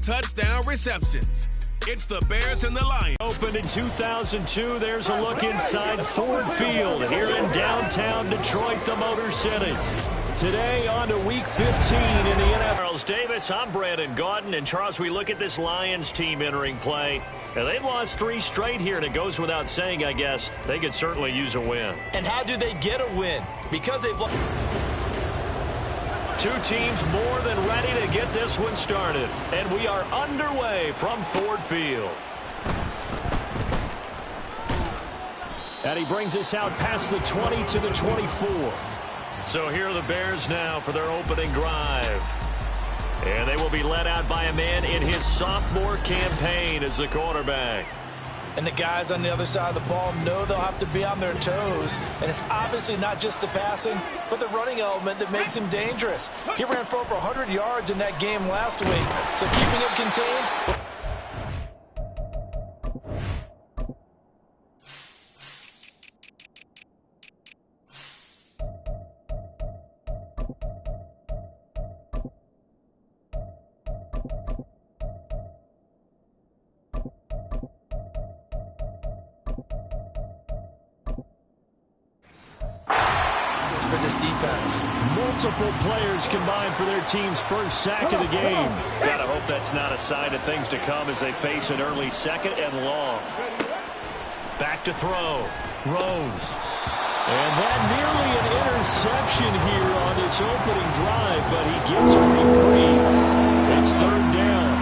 touchdown receptions. It's the Bears and the Lions. Opened in 2002, there's a look inside Ford Field here in downtown Detroit, the Motor City. Today on to Week 15 in the NFL. Charles Davis, I'm Brandon Gaudin. And Charles, we look at this Lions team entering play. And they've lost 3 straight here, and it goes without saying, I guess, they could certainly use a win. And how do they get a win? Because they've lost. 2 teams more than ready to get this one started. And we are underway from Ford Field. And he brings us out past the 20 to the 24. So here are the Bears now for their opening drive. And they will be led out by a man in his sophomore campaign as the quarterback. And the guys on the other side of the ball know they'll have to be on their toes. And it's obviously not just the passing, but the running element that makes him dangerous. He ran for over 100 yards in that game last week. So keeping him contained. For this defense. Multiple players combined for their team's first sack of the game. Gotta hope that's not a sign of things to come as they face an early second and long. Back to throw. Rose. And that nearly an interception here on this opening drive, but he gets a reprieve. It's 3rd down.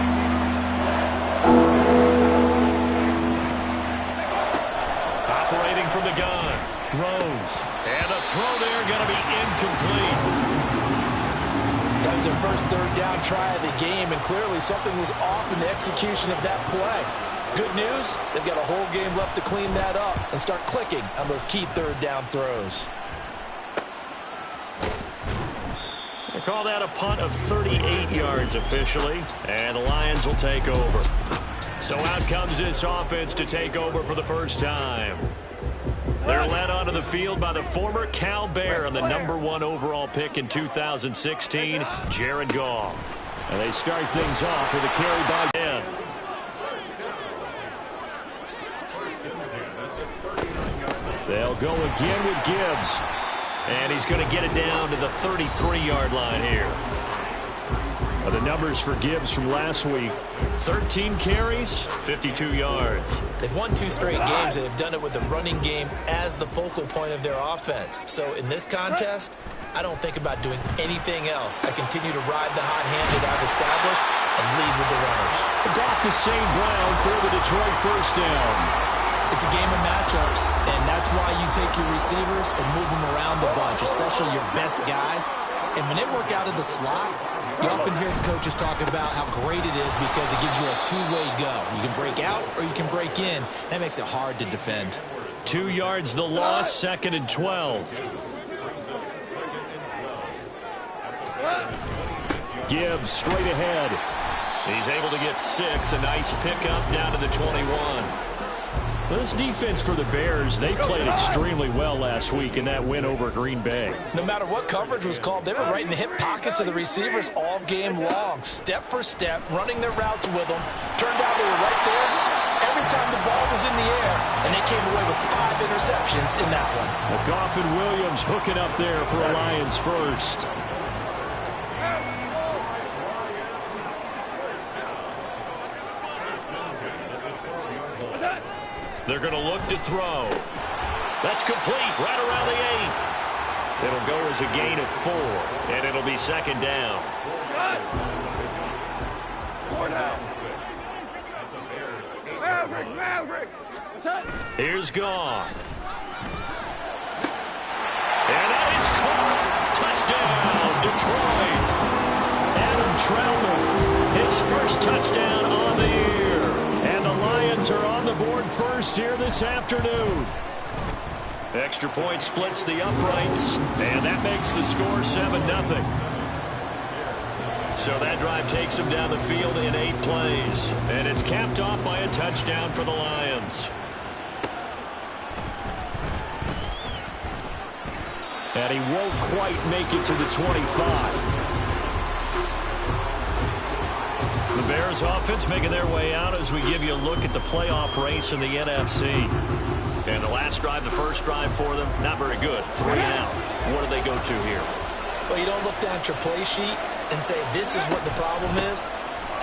Operating from the gun. Rose. And a throw there going to be incomplete. That was their first 3rd down try of the game, and clearly something was off in the execution of that play. Good news, they've got a whole game left to clean that up and start clicking on those key 3rd down throws. They call that a punt of 38 yards officially, and the Lions will take over. So out comes this offense to take over for the first time. They're led onto the field by the former Cal Bear and the #1 overall pick in 2016, Jared Goff. And they start things off with a carry by Ben. They'll go again with Gibbs. And he's going to get it down to the 33-yard line here. The numbers for Gibbs from last week: 13 carries, 52 yards. They've won 2 straight games, and they've done it with the running game as the focal point of their offense. So in this contest, I don't think about doing anything else. I continue to ride the hot hand that I've established and lead with the runners. Goff to St. Brown for the Detroit first down. It's a game of matchups, and that's why you take your receivers and move them around a bunch, especially your best guys. And when they work out of the slot, you often hear the coaches talk about how great it is because it gives you a 2-way go. You can break out or you can break in. That makes it hard to defend. 2 yards the loss, 2nd and 12. Gibbs straight ahead. He's able to get 6. A nice pickup down to the 21. This defense for the Bears, they played extremely well last week in that win over Green Bay. No matter what coverage was called, they were right in the hip pockets of the receivers all game long, step for step, running their routes with them. Turned out they were right there every time the ball was in the air, and they came away with 5 interceptions in that one. Well, Goff and Williams hooking up there for a Lions first. They're going to look to throw. That's complete right around the 8. It'll go as a gain of 4, and it'll be 2nd down. Here's Goff. And that is caught. Touchdown, Detroit. Adam Troutman, his first touchdown on the year. And the Lions are on the board first here this afternoon. Extra point splits the uprights, and that makes the score 7-0. So that drive takes them down the field in 8 plays, and it's capped off by a touchdown for the Lions. And he won't quite make it to the 25. The The Bears offense making their way out as we give you a look at the playoff race in the NFC. And the last drive, the first drive for them, not very good. 3 and out. What do they go to here? Well, you don't look down at your play sheet and say, this is what the problem is.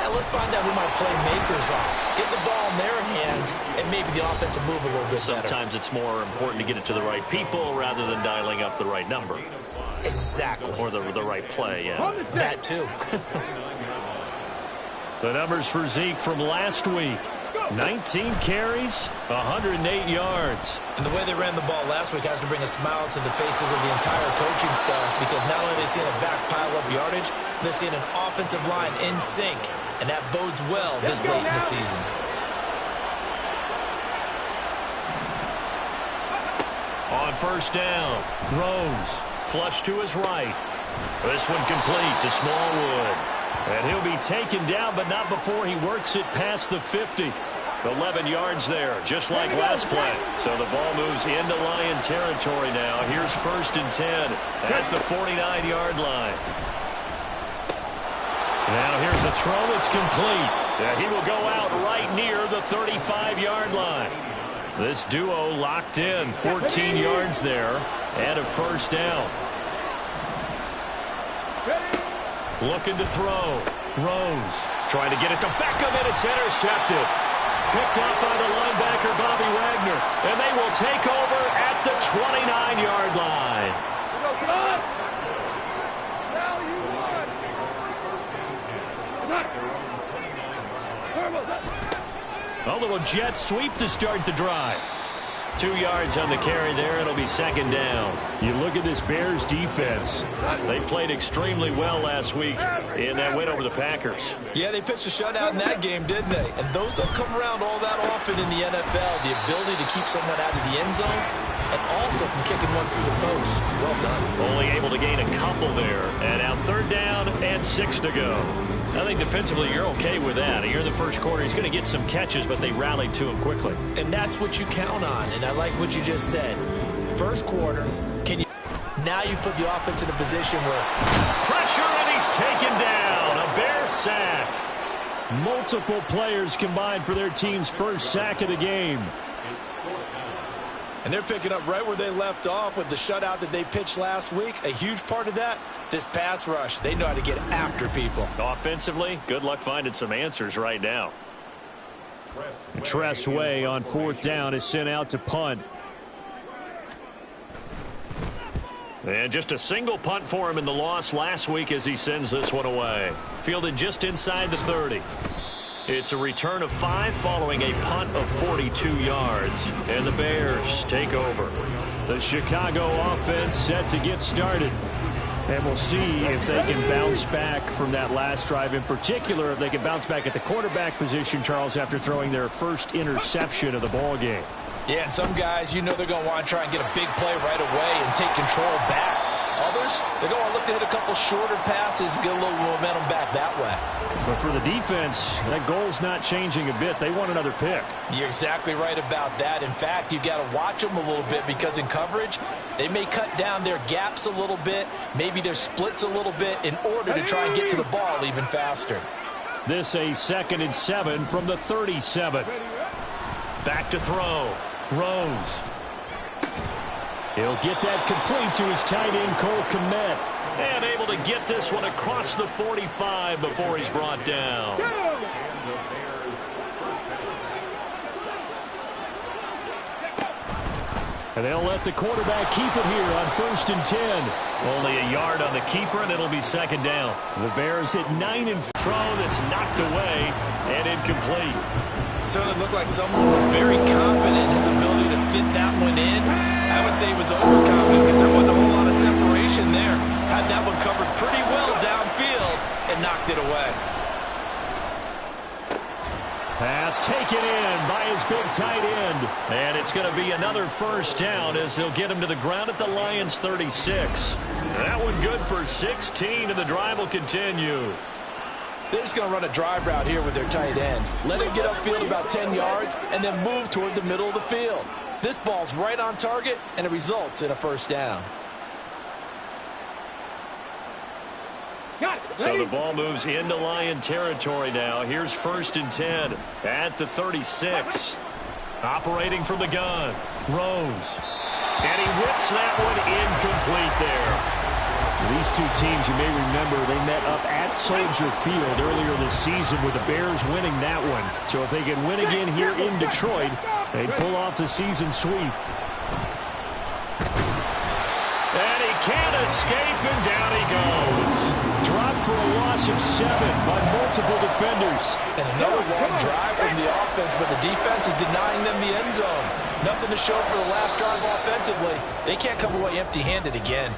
Let's find out who my playmakers are. Get the ball in their hands, and maybe the offense will move a little bit better. Sometimes it's more important to get it to the right people rather than dialing up the right number. Exactly. Or the right play, yeah. That too. The numbers for Zeke from last week. 19 carries, 108 yards. And the way they ran the ball last week has to bring a smile to the faces of the entire coaching staff, because not only are they seeing a back pile up yardage, they're seeing an offensive line in sync, and that bodes well this late in the season. On first down, Rose, flush to his right. This one complete to Smallwood. And he'll be taken down, but not before he works it past the 50. 11 yards there, just like last play. So the ball moves into Lion territory now. Here's 1st and 10 at the 49-yard line. Now here's a throw. It's complete. He will go out right near the 35-yard line. This duo locked in. 14 yards there and a first down. Looking to throw. Rose trying to get it to Beckham, and it's intercepted. Picked up by the linebacker, Bobby Wagner. And they will take over at the 29-yard line. A little jet sweep to start the drive. 2 yards on the carry there. It'll be 2nd down. You look at this Bears defense. They played extremely well last week in that win over the Packers. Yeah, they pitched a shutout in that game, didn't they? And those don't come around all that often in the NFL. The ability to keep someone out of the end zone and also from kicking one through the post. Well done. Only able to gain a couple there. And now 3rd down and 6 to go. I think defensively you're okay with that. Here in the first quarter, he's going to get some catches, but they rallied to him quickly. And that's what you count on. And I like what you just said. First quarter, now you put the offense in a position where pressure, and he's taken down. A Bear sack. Multiple players combined for their team's first sack of the game. And they're picking up right where they left off with the shutout that they pitched last week. A huge part of that, this pass rush. They know how to get after people. Offensively, good luck finding some answers right now. Tress Way on 4th down is sent out to punt. And just a single punt for him in the loss last week as he sends this one away. Fielded just inside the 30. It's a return of 5 following a punt of 42 yards. And the Bears take over. The Chicago offense set to get started. And we'll see if they can bounce back from that last drive. In particular, if they can bounce back at the quarterback position, Charles, after throwing their first interception of the ball game. Yeah, and some guys, you know they're going to want to try and get a big play right away and take control back. Others, they're going to look to hit a couple shorter passes, get a little momentum back that way. But for the defense, that goal's not changing a bit. They want another pick. You're exactly right about that. In fact, you've got to watch them a little bit because in coverage, they may cut down their gaps a little bit, maybe their splits a little bit in order to try and get to the ball even faster. This a 2nd and 7 from the 37. Back to throw. Rose. He'll get that complete to his tight end, Cole Kmet. And able to get this one across the 45 before he's brought down. And they'll let the quarterback keep it here on 1st and 10. Only a yard on the keeper, and it'll be 2nd down. The Bears hit 9 and throw that's knocked away and incomplete. Certainly looked like someone was very confident in his ability to fit that one in. I would say he was overconfident because there wasn't a whole lot of separation there. Had that one covered pretty well downfield and knocked it away. Pass taken in by his big tight end. And it's going to be another first down as they'll get him to the ground at the Lions 36. That one good for 16, and the drive will continue. They're just going to run a drive route here with their tight end. Let him get upfield about 10 yards and then move toward the middle of the field. This ball's right on target, and it results in a first down. So the ball moves into Lion territory now. Here's 1st and 10 at the 36. Operating from the gun, Rose. And he whips that one incomplete there. These two teams, you may remember, they met up at Soldier Field earlier this season with the Bears winning that one. So if they can win again here in Detroit, they pull off the season sweep. And he can't escape, and down he goes. Dropped for a loss of 7 by multiple defenders. And another long drive from the offense, but the defense is denying them the end zone. Nothing to show for the last drive offensively. They can't come away empty-handed again.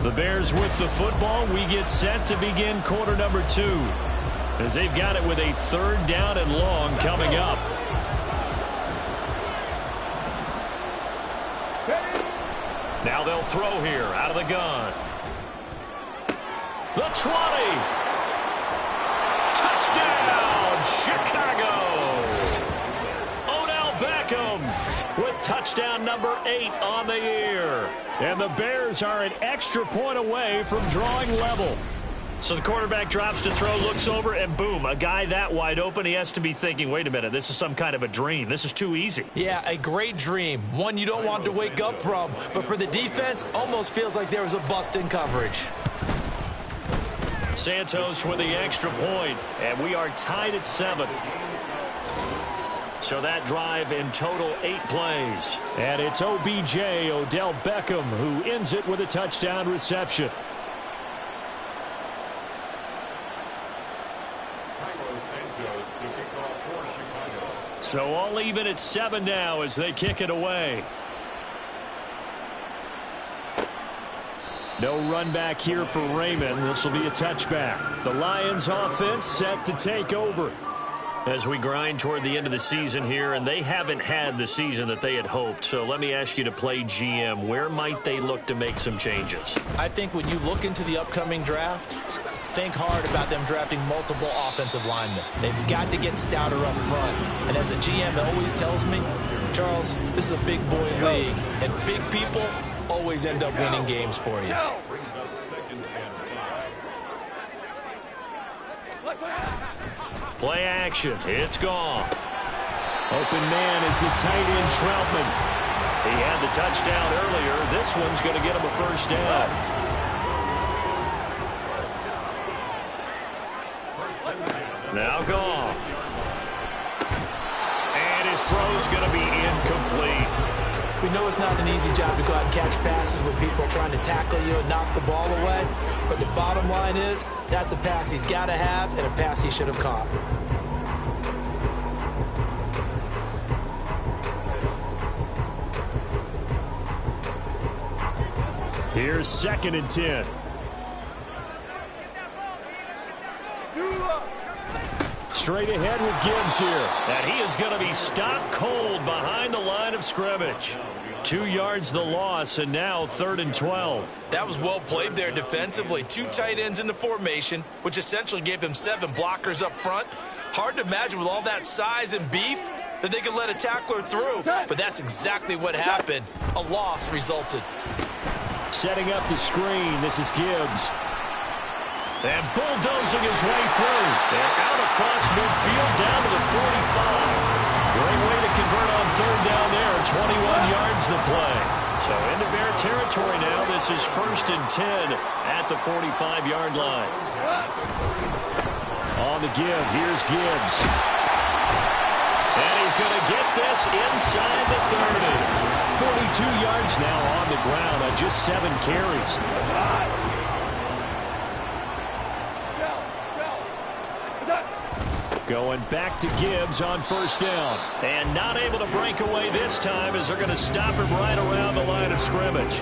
The Bears with the football. We get set to begin quarter number 2, as they've got it with a 3rd down and long coming up. Now they'll throw here out of the gun. The 20. Touchdown, Chicago. Odell Beckham with touchdown number 8 on the year. And the Bears are an extra point away from drawing level. So the quarterback drops to throw, looks over, and boom, a guy that wide open, he has to be thinking, wait a minute, this is some kind of a dream. This is too easy. Yeah, a great dream. One you don't want to wake up from. But for the defense, almost feels like there was a bust in coverage. Santos with the extra point, and we are tied at 7. So that drive in total 8 plays. And it's OBJ, Odell Beckham, who ends it with a touchdown reception. So all even at 7 now as they kick it away. No run back here for Raymond. This will be a touchback. The Lions offense set to take over. As we grind toward the end of the season here, and they haven't had the season that they had hoped. So let me ask you to play GM. Where might they look to make some changes? I think when you look into the upcoming draft, think hard about them drafting multiple offensive linemen. They've got to get stouter up front. And as a GM, it always tells me, Charles, this is a big boy league, and big people always end up winning games for you. Play action. It's gone. Open man is the tight end, Troutman. He had the touchdown earlier. This one's going to get him a 1st down. Now Goff. And his throw's going to be incomplete. We know it's not an easy job to go out and catch passes when people are trying to tackle you and knock the ball away. But the bottom line is, that's a pass he's got to have and a pass he should have caught. Here's 2nd and 10. Straight ahead with Gibbs here. And he is going to be stopped cold behind the line of scrimmage. 2 yards the loss, and now 3rd and 12. That was well played there defensively. 2 tight ends in the formation, which essentially gave them 7 blockers up front. Hard to imagine with all that size and beef that they could let a tackler through. But that's exactly what happened. A loss resulted. Setting up the screen. This is Gibbs. And bulldozing his way through. And out across midfield down to the 45. Great way to convert on 3rd down there. 21 yards the play. So into Bear territory now. This is 1st and 10 at the 45-yard line. On the give, here's Gibbs. And he's going to get this inside the 30. 42 yards now on the ground on just 7 carries. Going back to Gibbs on 1st down. And not able to break away this time as they're going to stop him right around the line of scrimmage.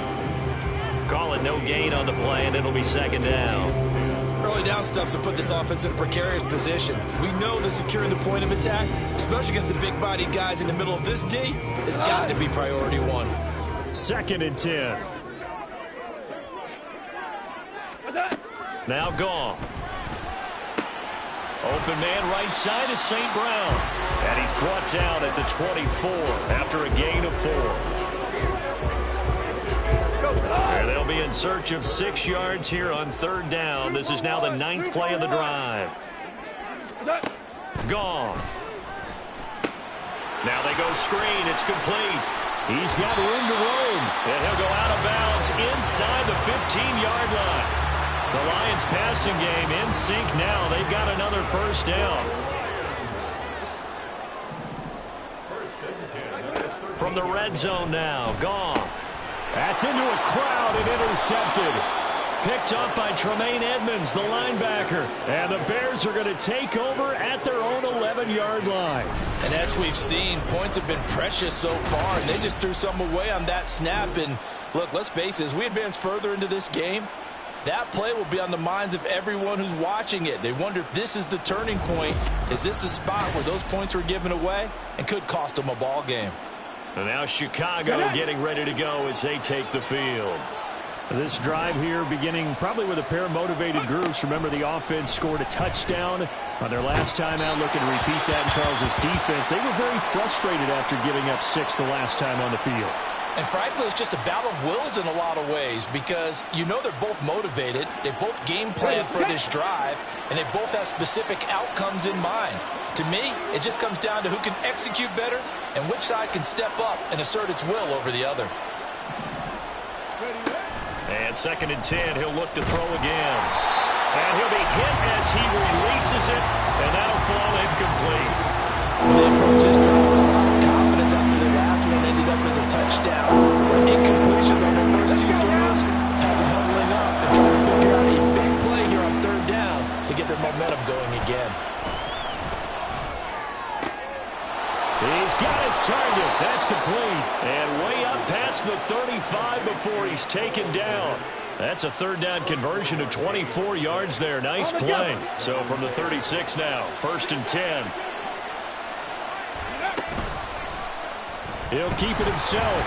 Call it no gain on the play, and it'll be 2nd down. Early down stuff's to put this offense in a precarious position. We know that securing the point of attack, especially against the big-bodied guys in the middle of this D, has got to be priority 1. 2nd and 10. Now Goff. Open man right side is St. Brown. And he's brought down at the 24 after a gain of 4. And they'll be in search of 6 yards here on 3rd down. This is now the 9th play of the drive. Goff. Now they go screen. It's complete. He's got room to roam. And he'll go out of bounds inside the 15-yard line. The Lions passing game in sync now. They've got another 1st down. From the red zone now, Goff. That's into a crowd and intercepted. Picked up by Tremaine Edmonds, the linebacker. And the Bears are going to take over at their own 11-yard line. And as we've seen, points have been precious so far, and they just threw some away on that snap. And look, let's face it, as we advance further into this game, that play will be on the minds of everyone who's watching it. They wonder if this is the turning point. Is this the spot where those points were given away and could cost them a ball game? And now Chicago getting ready to go as they take the field. This drive here beginning probably with a pair of motivated groups. Remember, the offense scored a touchdown on their last time out. Looking to repeat that in Charles' defense. They were very frustrated after giving up 6 the last time on the field. And frankly, it's just a battle of wills in a lot of ways because you know they're both motivated. They both game planned for this drive, and they both have specific outcomes in mind. To me, it just comes down to who can execute better and which side can step up and assert its will over the other. And 2nd and 10, he'll look to throw again. And he'll be hit as he releases it, and that'll fall incomplete. They approach this drive with a lot of confidence after the last one ended up as a touchdown. Incompletions on their first 2 throws has them huddling up and trying to figure out a big play here on 3rd down to get their momentum going again. He's got his target. That's complete. And way up past the 35 before he's taken down. That's a 3rd down conversion of 24 yards there. Nice play. So from the 36 now, 1st and 10. He'll keep it himself.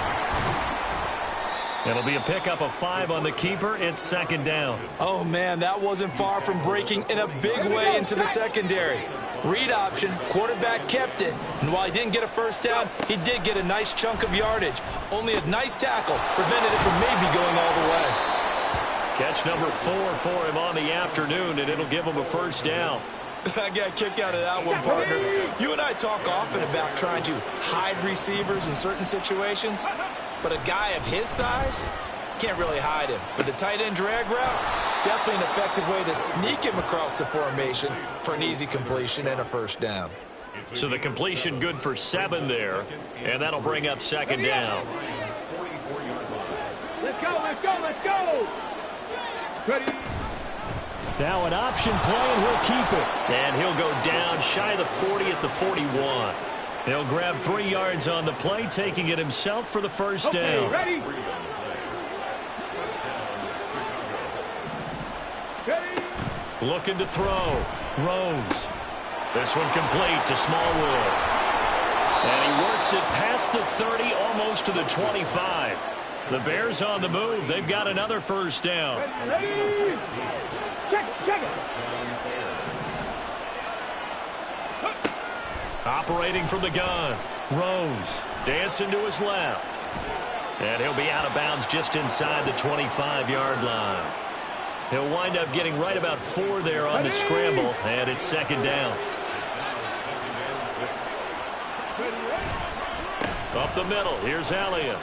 It'll be a pickup of 5 on the keeper. It's 2nd down. Oh, man, that wasn't far from breaking in a big way into the secondary. Read option, quarterback kept it, and while he didn't get a 1st down, he did get a nice chunk of yardage. Only a nice tackle prevented it from maybe going all the way. Catch number 4 for him on the afternoon, and it'll give him a 1st down. I got a kick out of that one, partner. You and I talk often about trying to hide receivers in certain situations, but a guy of his size can't really hide him. But the tight end drag route, definitely an effective way to sneak him across the formation for an easy completion and a 1st down. So the completion good for 7 there, and that'll bring up 2nd down. Let's go, let's go, let's go! Ready? Now an option play, and he'll keep it. And he'll go down shy of the 40 at the 41. He'll grab 3 yards on the play, taking it himself for the 1st down. Ready? Looking to throw. Rose. This one complete to Smallwood. And he works it past the 30, almost to the 25. The Bears on the move. They've got another 1st down. Ready? Check it. Operating from the gun. Rose dancing to his left. And he'll be out of bounds just inside the 25-yard line. He'll wind up getting right about 4 there on the scramble, and it's 2nd down. Up the middle, here's Elliott.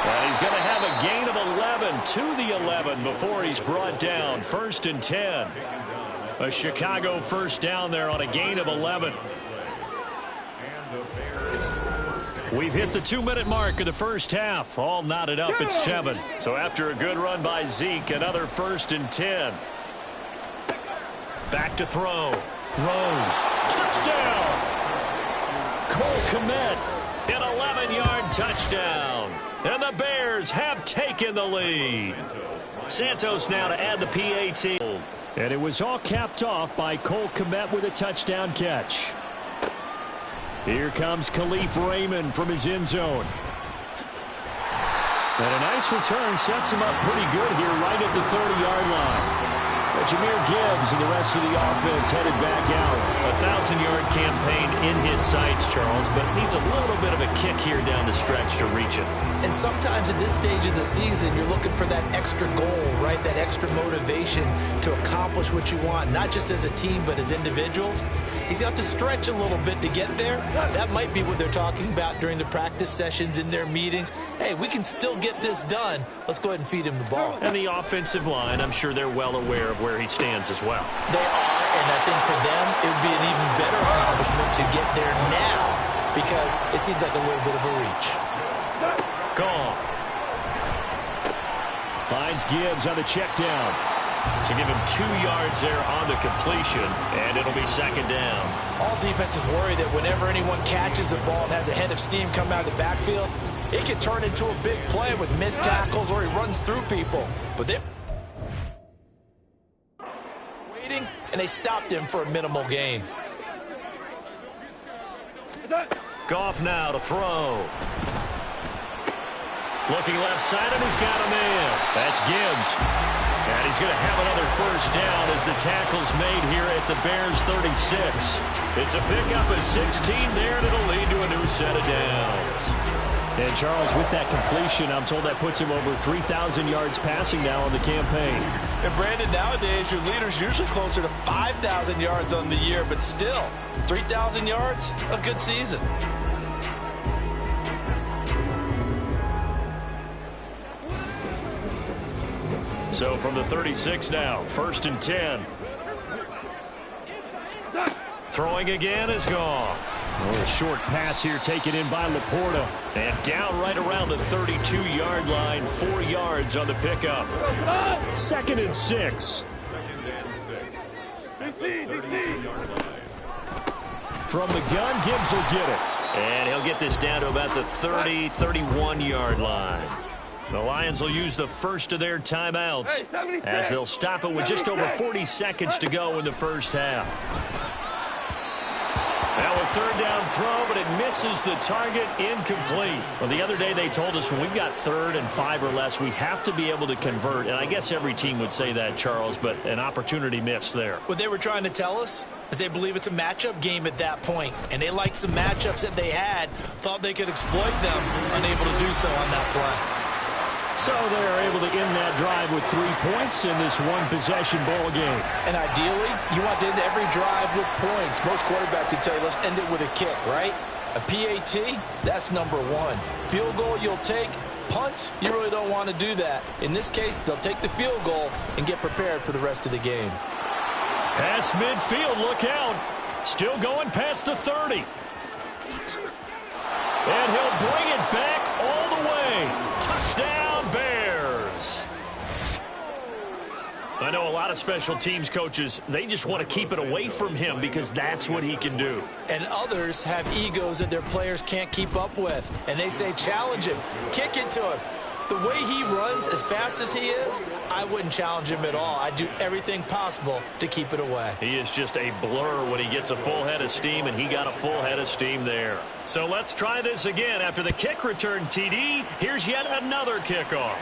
And he's going to have a gain of 11 to the 11 before he's brought down. 1st and 10. A Chicago 1st down there on a gain of 11. We've hit the 2-minute mark of the 1st half. All knotted up at 7. So after a good run by Zeke, another 1st and 10. Back to throw. Rose. Touchdown! Cole Kmet. An 11-yard touchdown. And the Bears have taken the lead. Santos now to add the PAT. And it was all capped off by Cole Kmet with a touchdown catch. Here comes Khalif Raymond from his end zone. And a nice return sets him up pretty good here right at the 30-yard line. But Jahmyr Gibbs and the rest of the offense headed back out. 1,000-yard campaign in his sights, Charles, but needs a little bit of a kick here down the stretch to reach it. And sometimes at this stage of the season, you're looking for that extra goal, right? That extra motivation to accomplish what you want, not just as a team, but as individuals. He's got to stretch a little bit to get there. That might be what they're talking about during the practice sessions, in their meetings. Hey, we can still get this done. Let's go ahead and feed him the ball. And the offensive line, I'm sure they're well aware of where he stands as well. They are, and I think for them, it would be an even better accomplishment to get there now because it seems like a little bit of a reach. Gone. Finds Gibbs on the check down. So give him 2 yards there on the completion, and it'll be second down. All defenses worry that whenever anyone catches the ball and has a head of steam come out of the backfield, it can turn into a big play with missed tackles or he runs through people. But they're waiting, and they stopped him for a minimal gain. Goff now to throw. Looking left side, and he's got a man. That's Gibbs. And he's going to have another first down as the tackle's made here at the Bears 36. It's a pickup of 16 there, and it'll lead to a new set of downs. And Charles, with that completion, I'm told that puts him over 3,000 yards passing now on the campaign. And Brandon, nowadays your leader's usually closer to 5,000 yards on the year, but still, 3,000 yards, a good season. So from the 36 now, 1st and 10. Throwing again is gone. A short pass here taken in by Laporta. And down right around the 32-yard line, 4 yards on the pickup. 2nd and 6. From the gun, Gibbs will get it. And he'll get this down to about the 30, 31-yard line. The Lions will use the first of their timeouts as they'll stop it with just over 40 seconds to go in the first half. Now a 3rd down throw, but it misses the target, incomplete. Well, the other day they told us when we've got 3rd and 5 or less, we have to be able to convert. And I guess every team would say that, Charles, but an opportunity missed there. What they were trying to tell us is they believe it's a matchup game at that point. And they liked some matchups that they had, thought they could exploit them, unable to do so on that play. So they're able to end that drive with 3 points in this one-possession ball game. And ideally, you want to end every drive with points. Most quarterbacks would tell you, let's end it with a kick, right? A PAT, that's number 1. Field goal you'll take. Punts, you really don't want to do that. In this case, they'll take the field goal and get prepared for the rest of the game. Past midfield, look out. Still going past the 30. And he'll bring it back all the way. Touchdown. Bears. I know a lot of special teams coaches, they just want to keep it away from him because that's what he can do. And others have egos that their players can't keep up with. And they say, challenge him, kick it to him. The way he runs as fast as he is, I wouldn't challenge him at all. I'd do everything possible to keep it away. He is just a blur when he gets a full head of steam, and he got a full head of steam there. So let's try this again. After the kick return TD, here's yet another kickoff.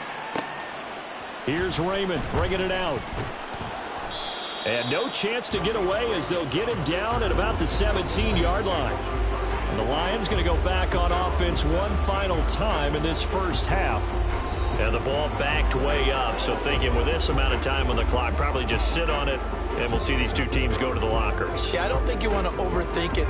Here's Raymond bringing it out. And no chance to get away as they'll get him down at about the 17-yard line. And the Lions going to go back on offense one final time in this first half. And the ball backed way up, so thinking with this amount of time on the clock, probably just sit on it, and we'll see these two teams go to the lockers. Yeah, I don't think you want to overthink it.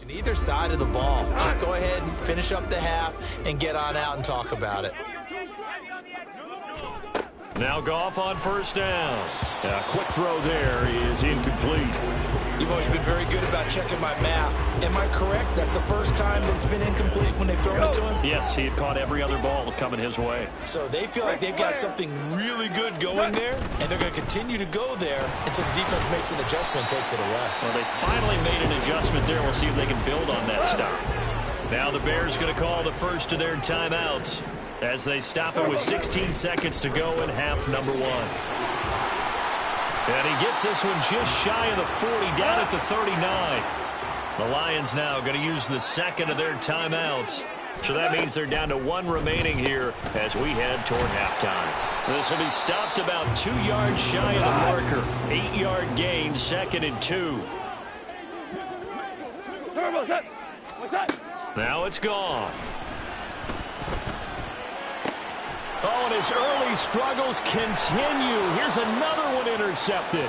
Either side of the ball. Just go ahead and finish up the half and get on out and talk about it. Now Goff on first down. A quick throw there is incomplete. You've always been very good about checking my math. Am I correct? That's the first time that it's been incomplete when they've thrown it to him? Yes, he had caught every other ball coming his way. So they feel like they've got something really good going there, and they're going to continue to go there until the defense makes an adjustment and takes it away. Well, they finally made an adjustment there. We'll see if they can build on that stuff. Now the Bears going to call the first of their timeouts as they stop it with 16 seconds to go in half number 1. And he gets this one just shy of the 40, down at the 39. The Lions now going to use the second of their timeouts. So that means they're down to 1 remaining here as we head toward halftime. This will be stopped about 2 yards shy of the marker. 8-yard gain, 2nd and 2. Now it's gone. Oh, and his early struggles continue. Here's another one intercepted.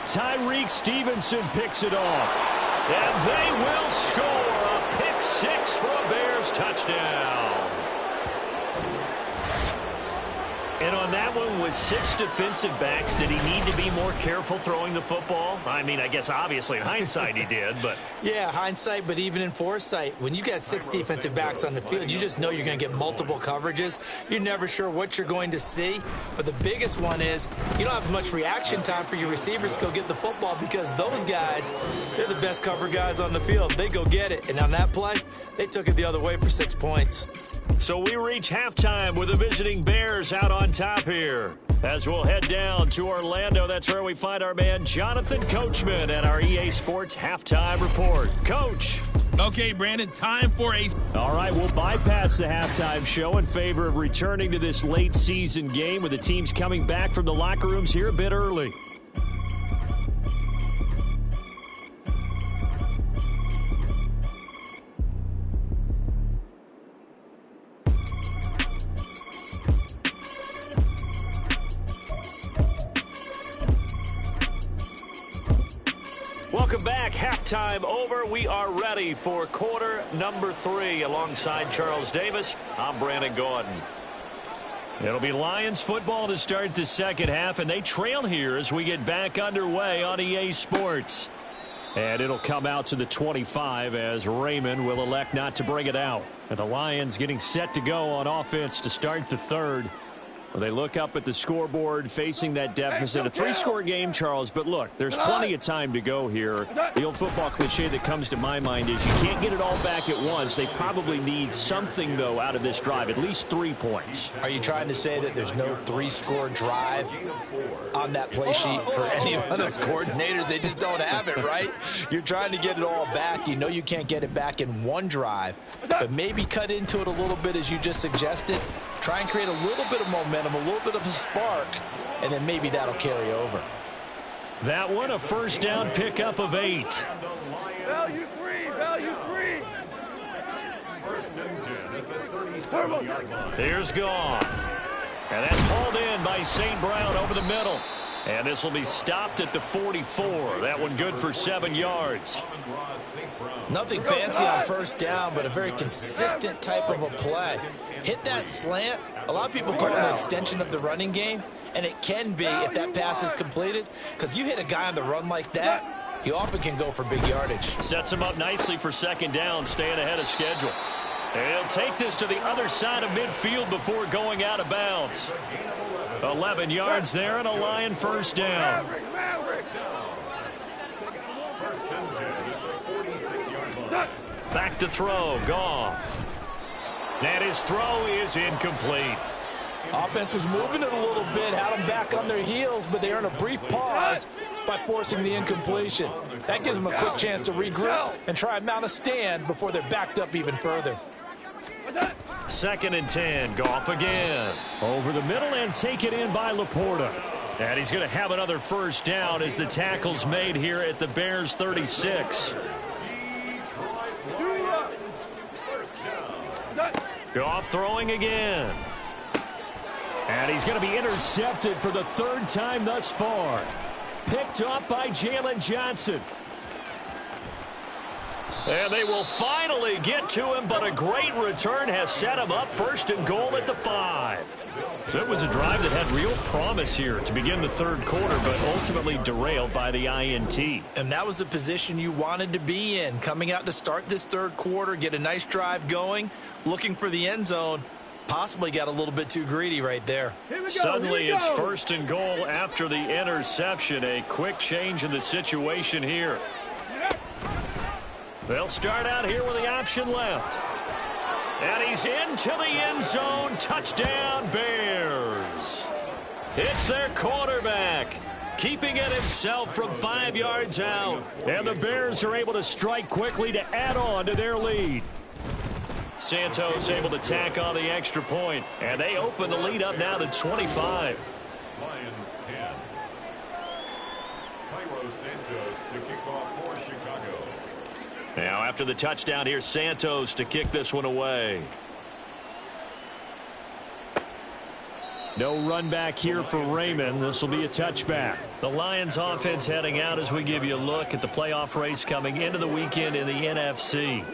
Tyreek Stevenson picks it off. And they will score a pick 6 for a Bears touchdown. And on that one, with 6 defensive backs, did he need to be more careful throwing the football? I mean, I guess obviously in hindsight he did, but... Yeah, hindsight, but even in foresight, when you got 6 defensive backs on the field, you just know you're going to get multiple coverages. You're never sure what you're going to see. But the biggest one is you don't have much reaction time for your receivers to go get the football because those guys, they're the best cover guys on the field. They go get it. And on that play, they took it the other way for 6 points. So we reach halftime with the visiting Bears out on top here. As we'll head down to Orlando, that's where we find our man Jonathan Coachman at our EA Sports Halftime Report. Coach. Okay, Brandon, time for a... All right, we'll bypass the halftime show in favor of returning to this late season game with the teams coming back from the locker rooms here a bit early. Welcome back. Halftime over. We are ready for quarter number 3. Alongside Charles Davis, I'm Brandon Gaudin. It'll be Lions football to start the second half, and they trail here as we get back underway on EA Sports. And it'll come out to the 25 as Raymond will elect not to bring it out. And the Lions getting set to go on offense to start the third. Well, they look up at the scoreboard facing that deficit. A 3-score game, Charles, but look, there's plenty of time to go here. The old football cliche that comes to my mind is you can't get it all back at once. They probably need something, though, out of this drive, at least 3 points. Are you trying to say that there's no 3-score drive on that play sheet for any of those coordinators? They just don't have it, right? You're trying to get it all back. You know you can't get it back in one drive, but maybe cut into it a little bit as you just suggested. Try and create a little bit of momentum, a little bit of a spark, and then maybe that'll carry over. That one, a first down pickup of 8. Value free, value free. Here's Goff. And that's hauled in by St. Brown over the middle. And this will be stopped at the 44. That one good for 7 yards. Nothing fancy on first down, but a very consistent type of a play. Hit that slant. A lot of people call it an extension of the running game, and it can be if that pass is completed, because you hit a guy on the run like that, he often can go for big yardage. Sets him up nicely for second down, staying ahead of schedule. And he'll take this to the other side of midfield before going out of bounds. 11 yards there and a Lion first down. Back to throw, Goff. And his throw is incomplete. Offense was moving it a little bit, had them back on their heels, but they earned a brief pause by forcing the incompletion. That gives them a quick chance to regroup and try and mount a stand before they're backed up even further. 2nd and 10, Goff again. Over the middle and take it in by Laporta. And he's going to have another first down as the tackle's made here at the Bears 36. Goff throwing again. And he's going to be intercepted for the 3rd time thus far. Picked up by Jalen Johnson. And they will finally get to him, but a great return has set him up 1st and goal at the 5. So it was a drive that had real promise here to begin the third quarter, but ultimately derailed by the INT. And that was the position you wanted to be in, coming out to start this third quarter, get a nice drive going, looking for the end zone. Possibly got a little bit too greedy right there. Suddenly it's 1st and goal after the interception. A quick change in the situation here. They'll start out here with the option left. And he's into the end zone. Touchdown, Bears. It's their quarterback, keeping it himself from 5 yards out. And the Bears are able to strike quickly to add on to their lead. Santos able to tack on the extra point. And they open the lead up now to 25. Lions 10. Cairo Santos to kick off for Chicago. Now after the touchdown, here's Santos to kick this one away. No run back here for Raymond. This will be a touchback. The Lions offense heading out as we give you a look at the playoff race coming into the weekend in the NFC.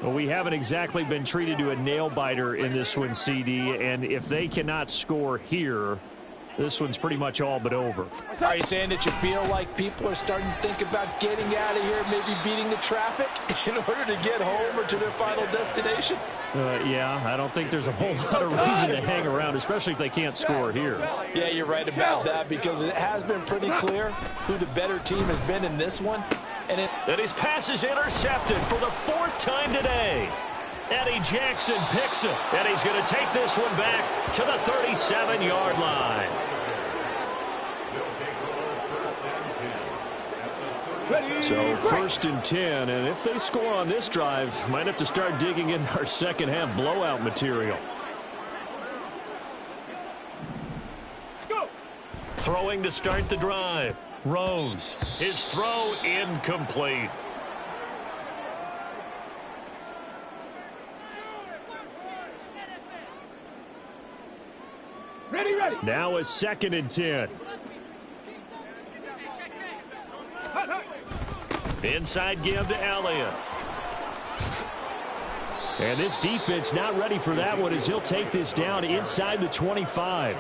Well, we haven't exactly been treated to a nail-biter in this one, CD, and if they cannot score here, this one's pretty much all but over. Are you saying that you feel like people are starting to think about getting out of here, maybe beating the traffic in order to get home or to their final destination? Yeah, I don't think there's a whole lot of reason to hang around, especially if they can't score here. Yeah, you're right about that, because it has been pretty clear who the better team has been in this one. And his pass is intercepted for the 4th time today. Eddie Jackson picks it, and he's going to take this one back to the 37-yard line. So 1st and 10, and if they score on this drive, might have to start digging in our second half blowout material. Throwing to start the drive. Rose. His throw incomplete. Ready. Now a 2nd and 10. Inside give to Elliott. And this defense not ready for that one as he'll take this down inside the 25.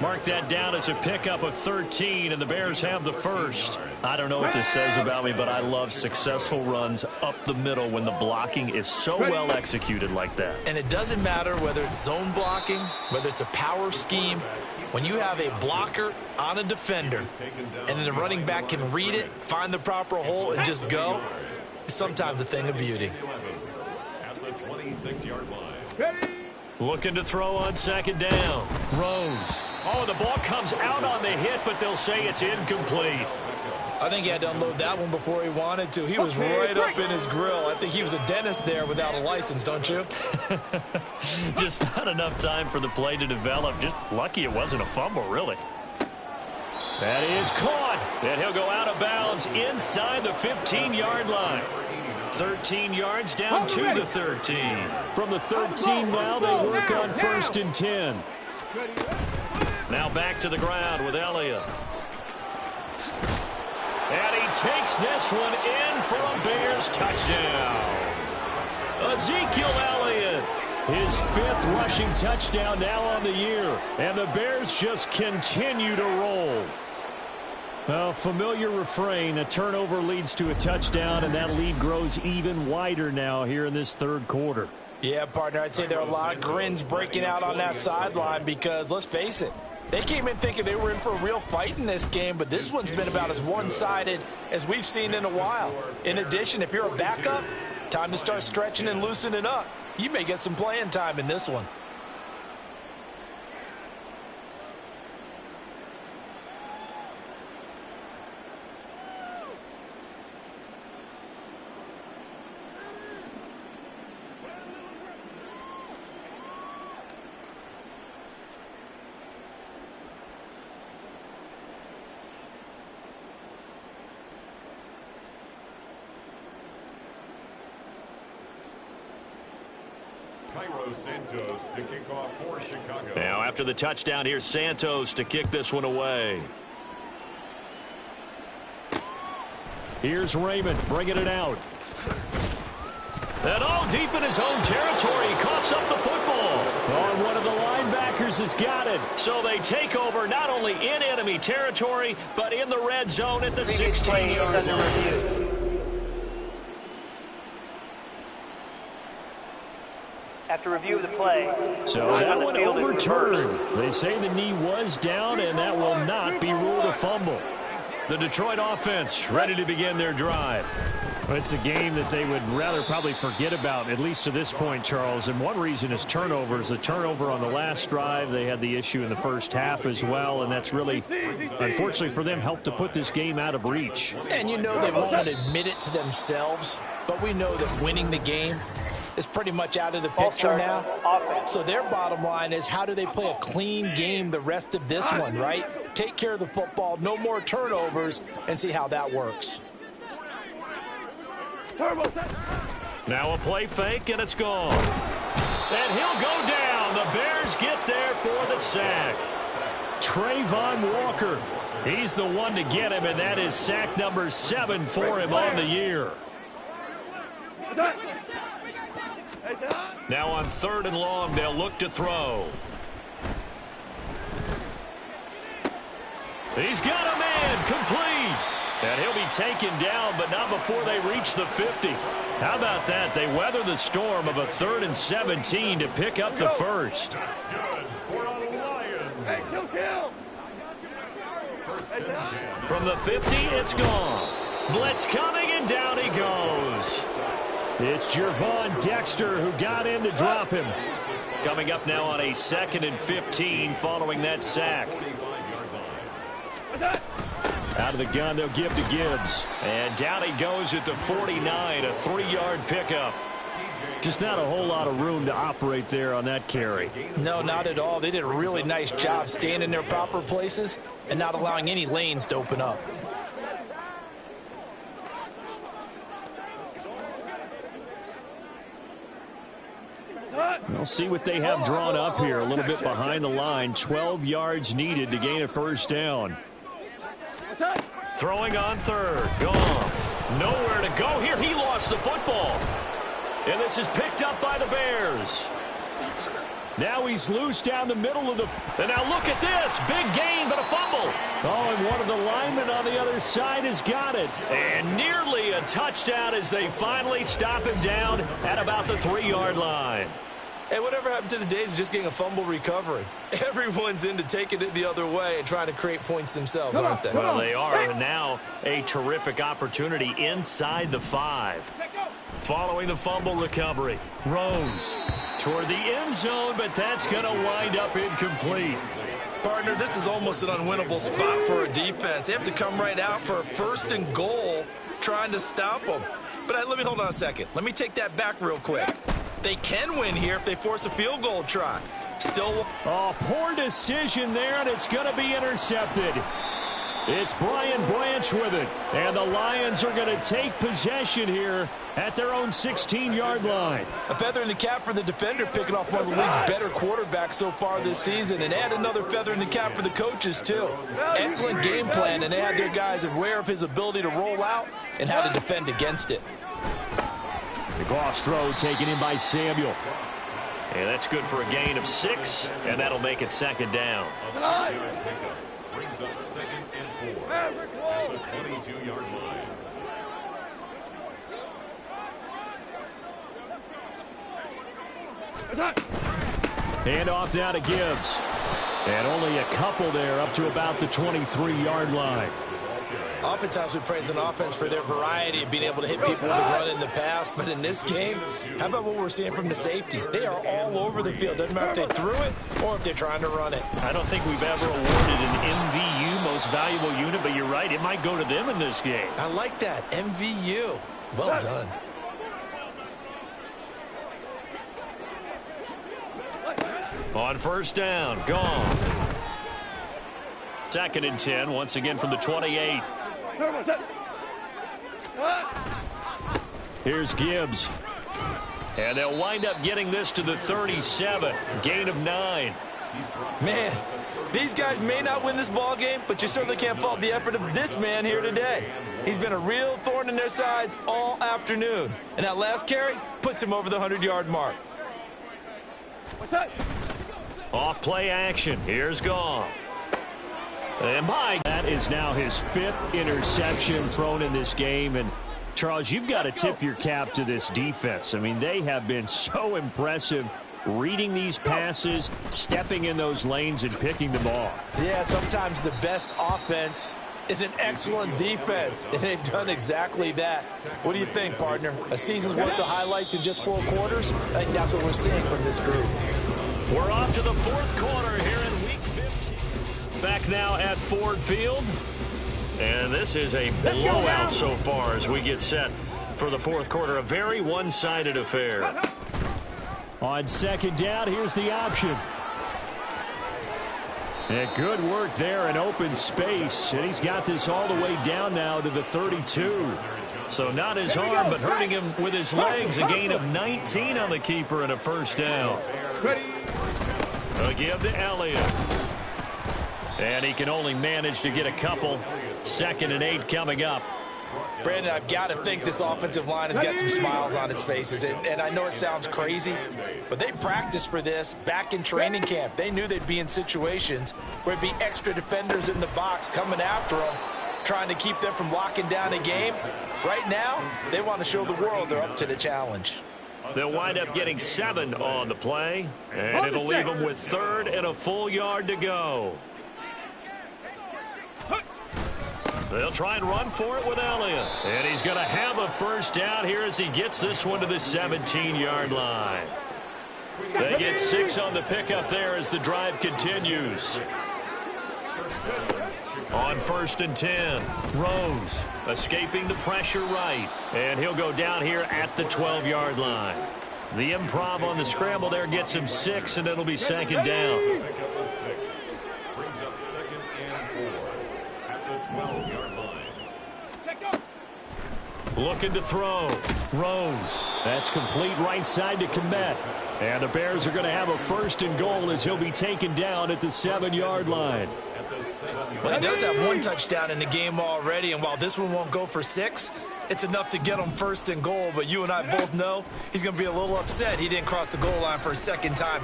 Mark that down as a pickup of 13, and the Bears have the first. I don't know what this says about me, but I love successful runs up the middle when the blocking is so well executed like that. And it doesn't matter whether it's zone blocking, whether it's a power scheme. When you have a blocker on a defender, and then the running back can read it, find the proper hole, and just go, it's sometimes a thing of beauty. At the 26-yard line. Looking to throw on 2nd down. Rose. Oh, the ball comes out on the hit, but they'll say it's incomplete. I think he had to unload that one before he wanted to. He was right up in his grill. I think he was a dentist there without a license, don't you? Just not enough time for the play to develop. Just lucky it wasn't a fumble, really. That is caught. And he'll go out of bounds inside the 15-yard line. 13 yards down to the 13. From the 13 now, they work on 1st and 10. Now back to the ground with Elliott. And he takes this one in for a Bears touchdown. Ezekiel Elliott. His 5th rushing touchdown now on the year. And the Bears just continue to roll. A familiar refrain, a turnover leads to a touchdown, and that lead grows even wider now here in this third quarter. Yeah, partner, I'd say there are a lot of grins breaking out on that sideline because, let's face it, they came in thinking they were in for a real fight in this game, but this one's been about as one-sided as we've seen in a while. In addition, if you're a backup, time to start stretching and loosening up. You may get some playing time in this one. Cairo Santos to kick off for Chicago. Now after the touchdown, here's Santos to kick this one away. Here's Raymond bringing it out. And all deep in his own territory, he coughs up the football. Oh, and one of the linebackers has got it. So they take over not only in enemy territory, but in the red zone at the 16-yard line. After review of the play. So that one overturned. They say the knee was down, and that will not be ruled a fumble. The Detroit offense ready to begin their drive. It's a game that they would rather probably forget about, at least to this point, Charles. And one reason is turnovers. The turnover on the last drive, they had the issue in the first half as well. And that's really, unfortunately for them, helped to put this game out of reach. And you know they won't admit it to themselves, but we know that winning the game is pretty much out of the picture now. So their bottom line is, how do they play a clean game the rest of this one, right? Take care of the football, no more turnovers, and see how that works. Now a play fake, and it's gone. And he'll go down. The Bears get there for the sack. Trayvon Walker, he's the one to get him, and that is sack number 7 for him on the year. Now on 3rd and long, they'll look to throw. He's got a man, complete. And he'll be taken down, but not before they reach the 50. How about that? They weather the storm of a 3rd and 17 to pick up the first. That's good for the Lions. From the 50, it's gone. Blitz coming, and down he goes. It's Gervon Dexter who got in to drop him. Coming up now on a 2nd and 15 following that sack. Out of the gun, they'll give to Gibbs. And down he goes at the 49, a 3-yard pickup. Just not a whole lot of room to operate there on that carry. No, not at all. They did a really nice job staying in their proper places and not allowing any lanes to open up. We'll see what they have drawn up here. A little bit behind the line. 12 yards needed to gain a first down. Throwing on 3rd. Gone. Nowhere to go here. He lost the football. And this is picked up by the Bears. Now he's loose down the middle of the... And now look at this. Big gain, but a fumble. Oh, and one of the linemen on the other side has got it. And nearly a touchdown as they finally stop him down at about the 3-yard line. Hey, whatever happened to the days of just getting a fumble recovery? Everyone's into taking it the other way and trying to create points themselves, aren't they? Well, they are. And now a terrific opportunity inside the 5. Following the fumble recovery, Rose toward the end zone, but that's going to wind up incomplete. Partner, this is almost an unwinnable spot for a defense. They have to come right out for a 1st and goal trying to stop them. But let me hold on a second. Let me take that back real quick. They can win here if they force a field goal try. Still. Oh, poor decision there, and it's going to be intercepted. It's Brian Branch with it, and the Lions are going to take possession here at their own 16-yard line. A feather in the cap for the defender, picking off one of the league's better quarterbacks so far this season, and add another feather in the cap for the coaches, too. Excellent game plan, and they had their guys aware of his ability to roll out and how to defend against it. The Goff's throw taken in by Samuel. And that's good for a gain of 6, and that'll make it 2nd down. Brings up 2nd and 4 at the 22-yard line. Hand off now to Gibbs. And only a couple there up to about the 23-yard line. Oftentimes we praise an offense for their variety of being able to hit people with a run in the past. But in this game, how about what we're seeing from the safeties? They are all over the field. Doesn't matter if they threw it or if they're trying to run it. I don't think we've ever awarded an MVU, most valuable unit, but you're right. It might go to them in this game. I like that. MVU. Well done. On 1st down, gone. 2nd and 10, once again from the 28. Here's Gibbs. And they'll wind up getting this to the 37. Gain of 9. Man, These guys may not win this ball game, but you certainly can't fault the effort of this man here today. He's been a real thorn in their sides all afternoon. And that last carry puts him over the 100-yard mark. Off play action. Here's Goff. And that is now his 5th interception thrown in this game. And Charles, you've got to tip your cap to this defense. I mean, they have been so impressive reading these passes, stepping in those lanes, and picking them off. Yeah, sometimes the best offense is an excellent defense, and they've done exactly that. What do you think, partner? A season's worth of highlights in just 4 quarters? I think that's what we're seeing from this group. We're off to the 4th quarter here in Week 15. Back now at Ford Field. And this is a blowout so far as we get set for the 4th quarter. A very one-sided affair. On 2nd down, here's the option. And good work there in open space. And he's got this all the way down now to the 32. So not his arm, but hurting him with his legs. A gain of 19 on the keeper and a 1st down. A give to Elliott. And he can only manage to get a couple. 2nd and 8 coming up. Brandon, I've got to think this offensive line has got some smiles on its faces. And I know it sounds crazy, but they practiced for this back in training camp. They knew they'd be in situations where there'd be extra defenders in the box coming after them, trying to keep them from locking down a game. Right now, they want to show the world they're up to the challenge. They'll wind up getting 7 on the play, and it'll leave them with 3rd and a full yard to go. They'll try and run for it with Elliott. And he's going to have a 1st down here as he gets this one to the 17-yard line. They get 6 on the pickup there as the drive continues. On 1st and 10, Rose escaping the pressure right. And he'll go down here at the 12-yard line. The improv on the scramble there gets him 6, and it'll be 2nd down. Brings up 2nd and 4 at the 12-yard line. Looking to throw. Rose. That's complete right side to Kmet. And the Bears are going to have a 1st and goal as he'll be taken down at the 7-yard line. Well, he does have 1 touchdown in the game already, and while this one won't go for 6, it's enough to get him 1st and goal. But you and I both know he's going to be a little upset he didn't cross the goal line for a 2nd time.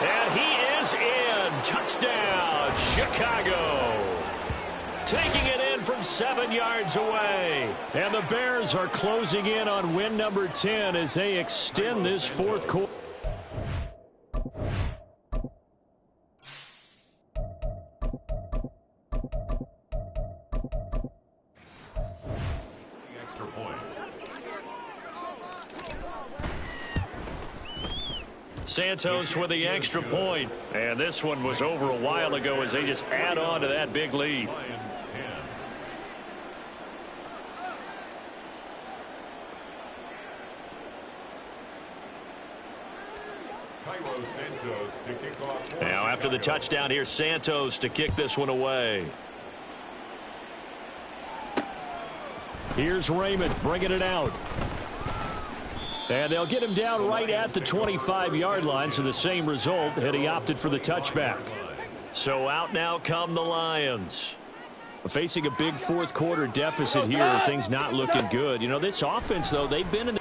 And he is in. Touchdown, Chicago. Taking it in from 7 yards away. And the Bears are closing in on win number 10 as they extend this 4th quarter. Extra point. Santos with the extra point. And this one was over a while ago as they just add on to that big lead. Lions 10. Cairo Santos to kick off. Now after the touchdown, here's Santos to kick this one away. Here's Raymond bringing it out. And they'll get him down right at the 25-yard line, so the same result, and he opted for the touchback. So out now come the Lions. Facing a big 4th quarter deficit here, things not looking good. You know, this offense, though, they've been in the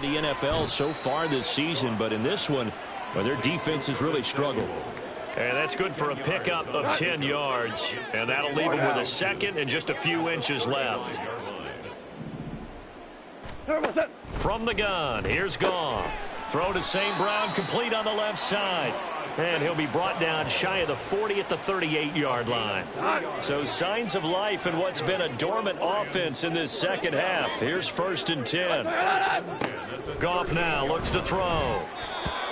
NFL so far this season, but in this one, well, their defense has really struggled. And that's good for a pickup of 10 yards. And that'll leave him with a 2nd and just a few inches left. From the gun, here's Goff. Throw to St. Brown, complete on the left side. And he'll be brought down shy of the 40 at the 38-yard line. So signs of life in what's been a dormant offense in this 2nd half. Here's 1st and 10. Goff now looks to throw.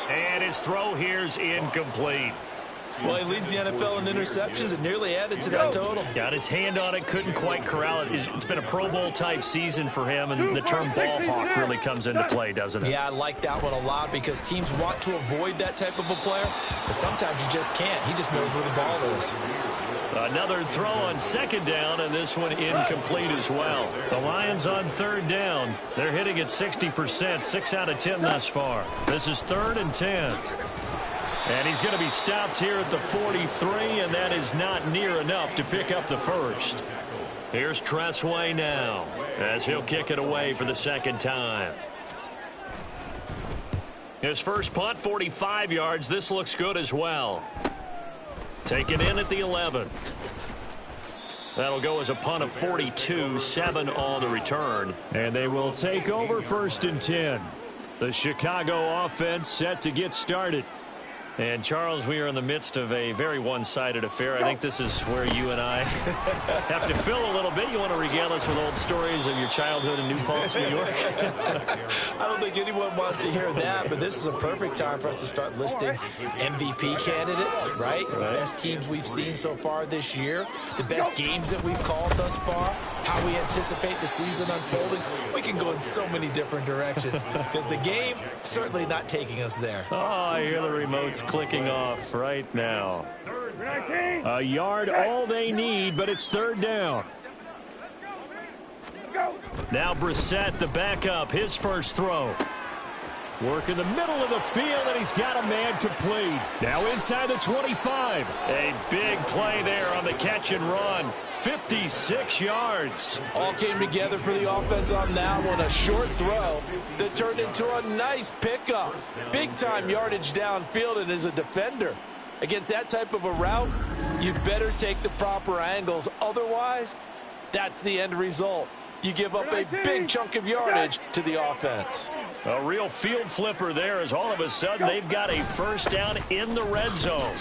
And his throw here's incomplete. Well, he leads the NFL in interceptions and nearly added to that total. Got his hand on it, couldn't quite corral it. It's been a Pro Bowl type season for him, and the term ball hawk really comes into play, doesn't it? Yeah, I like that one a lot because teams want to avoid that type of a player, but sometimes you just can't. He just knows where the ball is. Another throw on 2nd down, and this one incomplete as well. The Lions on 3rd down. They're hitting at 60%, 6 out of 10 thus far. This is 3rd and 10. And he's going to be stopped here at the 43, and that is not near enough to pick up the first. Here's Tressway now, as he'll kick it away for the second time. His first punt, 45 yards. This looks good as well. Taken in at the 11. That'll go as a punt of 42, 7 on the return. And they will take over 1st and 10. The Chicago offense set to get started. And, Charles, we are in the midst of a very one-sided affair. I think this is where you and I have to fill a little bit. You want to regale us with old stories of your childhood in New Paltz, New York? I don't think anyone wants to hear that, but this is a perfect time for us to start listing MVP candidates, right? The best teams we've seen so far this year, the best games that we've called thus far, how we anticipate the season unfolding. We can go in so many different directions because the game certainly not taking us there. Oh, I hear the remotes clicking off right now. A yard all they need, but it's 3rd down. Now Brissett, the backup, his first throw. Work in the middle of the field, and he's got a man complete. Now inside the 25. A big play there on the catch and run. 56 yards. All came together for the offense on that one. A short throw that turned into a nice pickup. Big-time yardage downfield, and as a defender, against that type of a route, you better take the proper angles. Otherwise, that's the end result. You give up a big chunk of yardage to the offense. A real field flipper there as all of a sudden they've got a first down in the red zone.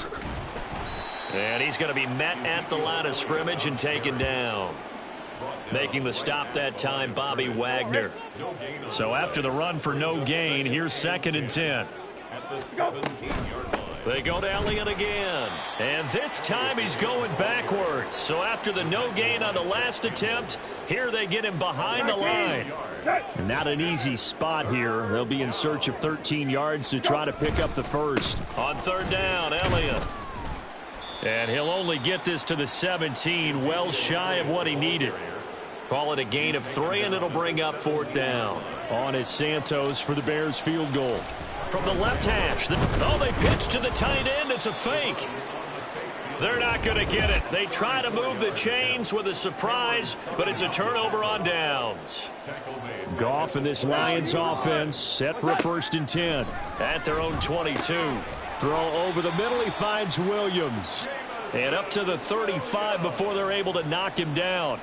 And he's going to be met at the line of scrimmage and taken down. Making the stop that time, Bobby Wagner. So after the run for no gain, here's 2nd and 10. At the 17-yard line. They go to Elliott again. And this time he's going backwards. So after the no gain on the last attempt, here they get him behind the line. Not an easy spot here. They'll be in search of 13 yards to try to pick up the first. On 3rd down, Elliott. And he'll only get this to the 17, well shy of what he needed. Call it a gain of 3, and it'll bring up 4th down. On is Santos for the Bears field goal. From the left hash. They pitch to the tight end. It's a fake. They're not going to get it. They try to move the chains with a surprise, but it's a turnover on downs. Goff and this Lions offense set for a 1st and 10. At their own 22. Throw over the middle. He finds Williams. And up to the 35 before they're able to knock him down.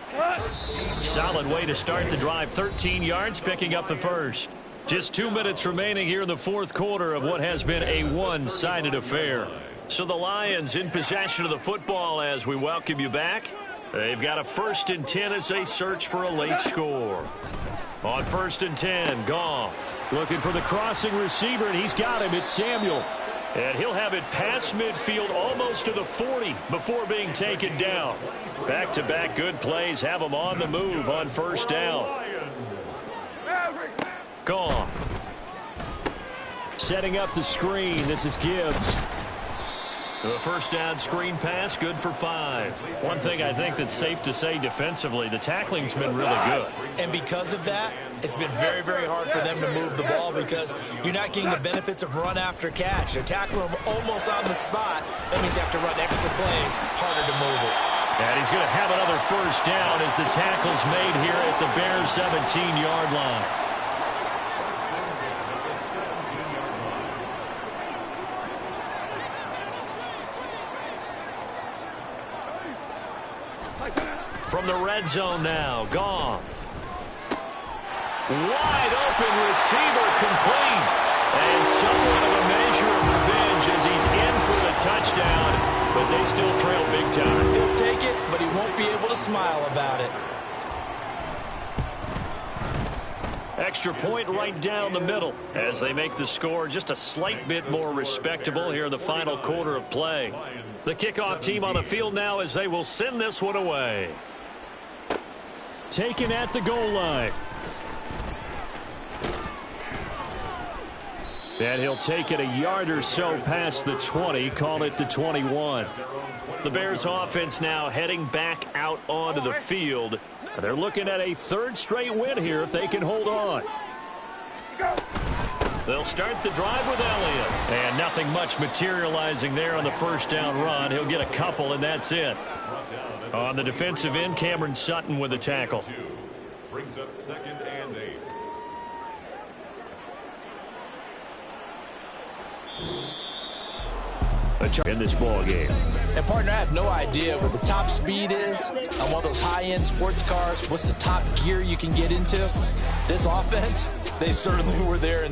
Solid way to start the drive. 13 yards, picking up the first. Just 2 minutes remaining here in the 4th quarter of what has been a one-sided affair. So the Lions in possession of the football as we welcome you back. They've got a 1st and 10 as they search for a late score. On 1st and 10, Goff. Looking for the crossing receiver, and he's got him. It's Samuel. And he'll have it past midfield almost to the 40 before being taken down. Back-to-back good plays have him on the move on 1st down. Goff. Setting up the screen. This is Gibbs. The 1st down screen pass, good for 5. One thing I think that's safe to say defensively, the tackling's been really good. And because of that, it's been very, very hard for them to move the ball because you're not getting the benefits of run after catch. They're tackling them almost on the spot. That means you have to run extra plays, harder to move it. And he's going to have another 1st down as the tackle's made here at the Bears' 17-yard line. From the red zone now, Goff. Wide open receiver complete. And somewhat of a measure of revenge as he's in for the touchdown, but they still trail big time. He'll take it, but he won't be able to smile about it. Extra point right down the middle as they make the score just a slight bit more respectable here in the final quarter of play. The kickoff team on the field now as they will send this one away. Taken at the goal line. And he'll take it a yard or so past the 20, call it the 21. The Bears offense now heading back out onto the field. They're looking at a 3rd straight win here if they can hold on. They'll start the drive with Elliott. And nothing much materializing there on the first down run. He'll get a couple, and that's it. On the defensive end, Cameron Sutton with a tackle. Brings up 2nd and 8. In this ball game. And, partner, I have no idea what the top speed is on one of those high-end sports cars. What's the top gear you can get into? This offense, they certainly were there in this.